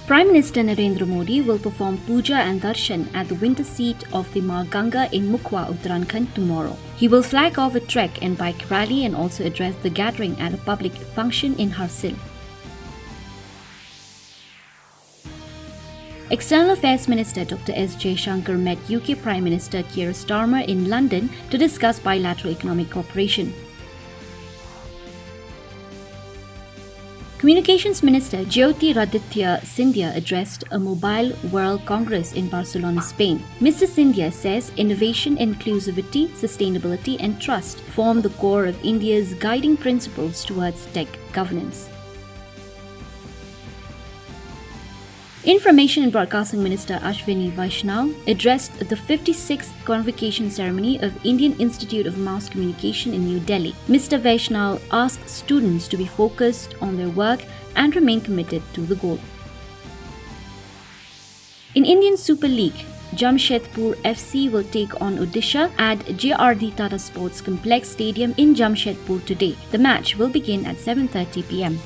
Prime Minister Narendra Modi will perform puja and darshan at the winter seat of the Maa Ganga in Mukwa, Uttarakhand tomorrow. He will flag off a trek and bike rally and also address the gathering at a public function in Harsil. External Affairs Minister Dr. S. Jaishankar met UK Prime Minister Keir Starmer in London to discuss bilateral economic cooperation. Communications Minister Jyotiraditya Scindia addressed a Mobile World Congress in Barcelona, Spain. Mr. Scindia says innovation, inclusivity, sustainability and trust form the core of India's guiding principles towards tech governance. Information and Broadcasting Minister Ashwini Vaishnaw addressed the 56th convocation ceremony of Indian Institute of Mass Communication in New Delhi. Mr. Vaishnaw asked students to be focused on their work and remain committed to the goal. In Indian Super League, Jamshedpur FC will take on Odisha at JRD Tata Sports Complex Stadium in Jamshedpur today. The match will begin at 7:30 p.m.